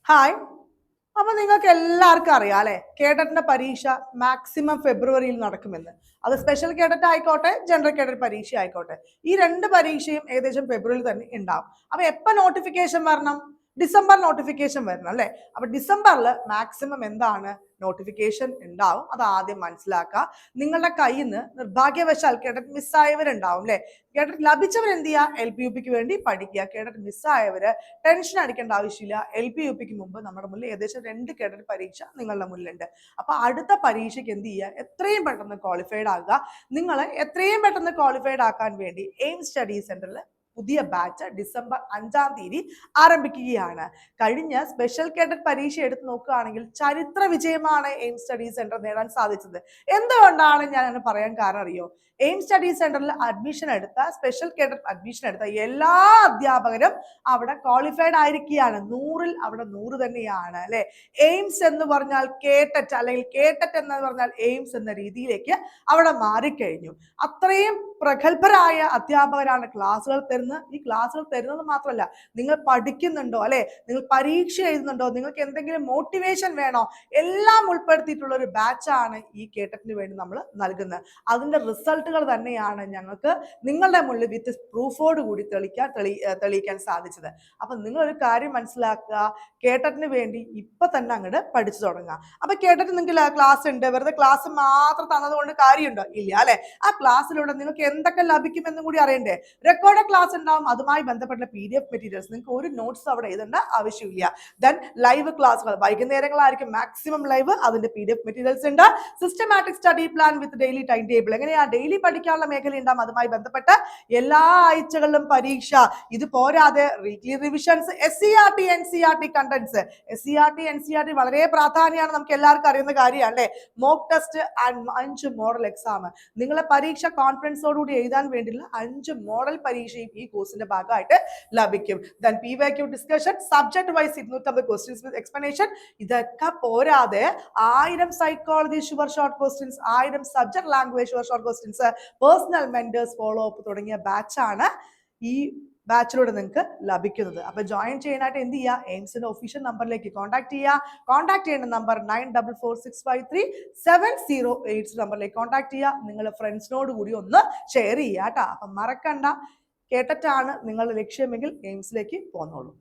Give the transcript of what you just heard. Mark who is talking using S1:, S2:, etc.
S1: Hi. അപ്പൊ നിങ്ങൾക്ക് എല്ലാവർക്കും അറിയാം അല്ലെ, കേഡറ്റിന്റെ പരീക്ഷ മാക്സിമം ഫെബ്രുവരിയിൽ നടക്കുമെന്ന്. അത് സ്പെഷ്യൽ കേഡറ്റ് ആയിക്കോട്ടെ, ജനറൽ കേഡറ്റ് പരീക്ഷ ആയിക്കോട്ടെ, ഈ രണ്ട് പരീക്ഷയും ഏകദേശം ഫെബ്രുവരിയിൽ തന്നെ ഉണ്ടാവും. അപ്പൊ എപ്പോ നോട്ടിഫിക്കേഷൻ വരണം? ഡിസംബർ നോട്ടിഫിക്കേഷൻ വരണം അല്ലെ. അപ്പൊ ഡിസംബറിൽ മാക്സിമം എന്താണ് നോട്ടിഫിക്കേഷൻ ഉണ്ടാവും, അത് ആദ്യം മനസ്സിലാക്കുക. നിങ്ങളുടെ കയ്യിൽ നിന്ന് നിർഭാഗ്യവശാൽ കേഡറ്റ് മിസ്സായവരുണ്ടാവും അല്ലെ. കേഡറ്റ് ലഭിച്ചവർ എന്ത് ചെയ്യുക? LPUPക്ക് വേണ്ടി പഠിക്കുക. കേഡറ്റ് മിസ്സായവര് ടെൻഷൻ അടിക്കേണ്ട ആവശ്യമില്ല. LPUPക്ക് മുമ്പ് നമ്മുടെ മുന്നിൽ ഏകദേശം 2 കേഡറ്റ് പരീക്ഷ നിങ്ങളുടെ മുന്നിലുണ്ട്. അപ്പൊ അടുത്ത പരീക്ഷയ്ക്ക് എന്ത് ചെയ്യുക? എത്രയും പെട്ടെന്ന് ക്വാളിഫൈഡ് ആകുക. നിങ്ങൾ എത്രയും പെട്ടെന്ന് ക്വാളിഫൈഡ് ആക്കാൻ വേണ്ടി എയിം സ്റ്റഡി സെന്ററിൽ പുതിയ ബാച്ച് ഡിസംബർ 5-ാം തീയതി ആരംഭിക്കുകയാണ്. കഴിഞ്ഞ സ്പെഷ്യൽ കേഡറ്റ് പരീക്ഷ എടുത്ത് നോക്കുകയാണെങ്കിൽ ചരിത്ര വിജയമാണ് എയിം സ്റ്റഡി സെന്റർ നേടാൻ സാധിച്ചത്. എന്തുകൊണ്ടാണ് ഞാൻ അങ്ങനെ പറയാൻ കാരണം അറിയോ? എയിം സ്റ്റഡി സെന്ററിൽ അഡ്മിഷൻ എടുത്ത, സ്പെഷ്യൽ കേഡറ്റ് അഡ്മിഷൻ എടുത്ത എല്ലാ അധ്യാപകരും അവിടെ ക്വാളിഫൈഡ് ആയിരിക്കുകയാണ്. 100-ൽ അവിടെ 100 തന്നെയാണ് അല്ലെ. എയിംസ് എന്ന് പറഞ്ഞാൽ കേട്ടറ്റ്, അല്ലെങ്കിൽ കേട്ടറ്റ് എന്ന് പറഞ്ഞാൽ എയിംസ് എന്ന രീതിയിലേക്ക് അവിടെ മാറിക്കഴിഞ്ഞു. അത്രയും പ്രഗത്ഭരായ അധ്യാപകരാണ് ക്ലാസ്സുകൾ തരുന്നത്. ഈ ക്ലാസ്സുകൾ തരുന്നത് മാത്രമല്ല, നിങ്ങൾ പഠിക്കുന്നുണ്ടോ അല്ലെ, നിങ്ങൾ പരീക്ഷ എഴുതുന്നുണ്ടോ, നിങ്ങൾക്ക് എന്തെങ്കിലും മോട്ടിവേഷൻ വേണോ, എല്ലാം ഉൾപ്പെടുത്തിയിട്ടുള്ള ഒരു ബാച്ചാണ് ഈ കേട്ടറ്റിന് വേണ്ടി നമ്മൾ നൽകുന്നത്. അതിന്റെ റിസൾട്ടുകൾ തന്നെയാണ് ഞങ്ങൾക്ക് നിങ്ങളുടെ മുന്നിൽ വിത്ത് പ്രൂഫോട് കൂടി തെളിയിക്കാൻ സാധിച്ചത്. അപ്പൊ നിങ്ങൾ ഒരു കാര്യം മനസ്സിലാക്കുക, കേട്ടറ്റിന് വേണ്ടി ഇപ്പൊ തന്നെ അങ്ങോട്ട് പഠിച്ചു തുടങ്ങുക. അപ്പൊ കേട്ടറ്റ് നിങ്ങൾക്ക് ക്ലാസ് ഉണ്ട്, വെറുതെ ക്ലാസ് മാത്രം തന്നതുകൊണ്ട് കാര്യമുണ്ടോ? ഇല്ല അല്ലെ. ആ ക്ലാസ്സിലൂടെ നിങ്ങൾക്ക് എന്തൊക്കെ ലഭിക്കുമെന്നും കൂടി അറിയണ്ടേ. റെക്കോർഡ് ക്ലാസ് ഉണ്ടാവും, അതുമായി ബന്ധപ്പെട്ട PDF മെറ്റീരിയൽസ്, നിങ്ങൾക്ക് ഒരു നോട്ട്സ് അവിടെ എഴുതേണ്ട ആവശ്യമില്ല. ദെൻ ലൈവ് ക്ലാസ്സുകൾ വൈകുന്നേരങ്ങളായിരിക്കും മാക്സിമം ലൈവ്, അതിന്റെ PDF മെറ്റീരിയൽസ് ഉണ്ട്. Systematic study plan with daily time table, എങ്ങനെയാ ഡെയിലി പഠിക്കാനുള്ള മേഖല ഉണ്ടാവും, അതുമായി ബന്ധപ്പെട്ട് എല്ലാ ആഴ്ചകളിലും പരീക്ഷ. ഇത് പോരാതെ weekly revisions, SCERT NCERT contents. SCERT NCERT വളരെ പ്രാധാന്യമാണ്, നമുക്ക് എല്ലാവർക്കും അറിയുന്ന കാര്യമാണ് അല്ലെ. Mock test and 5 model exam. നിങ്ങളെ പരീക്ഷ കോൺഫിഡൻസോടുകൂടി എഴുതാൻ വേണ്ടിയുള്ള 5 മോഡൽ പരീക്ഷയും ഈ കോഴ്സിന്റെ ഭാഗമായിട്ട് ലഭിക്കും. Then PYQ discussion, subject wise 250 questions with explanation. ഇതൊക്കെ പോരാതെ 1000 psychology sure short questions, 1000 subject language sure short questions, personal mentors follow up തുടങ്ങിയ ബാച്ചാണ് ഈ ബാച്ചിലൂടെ നിങ്ങൾക്ക് ലഭിക്കുന്നത്. അപ്പൊ ജോയിൻ ചെയ്യാനായിട്ട് എന്ത് ചെയ്യുക? എയിംസിന്റെ ഒഫീഷ്യൽ നമ്പറിലേക്ക് കോൺടാക്ട് ചെയ്യുക. കോൺടാക്ട് ചെയ്യേണ്ട നമ്പർ 9446537080 നമ്പറിലേക്ക് കോൺടാക്ട് ചെയ്യുക. നിങ്ങളുടെ ഫ്രണ്ട്സിനോട് കൂടി ഒന്ന് ഷെയർ ചെയ്യുക കേട്ടോ. അപ്പൊ മറക്കണ്ട, കേട്ടറ്റാണ് നിങ്ങളുടെ ലക്ഷ്യമെങ്കിൽ എയിംസിലേക്ക് പോന്നോളൂ.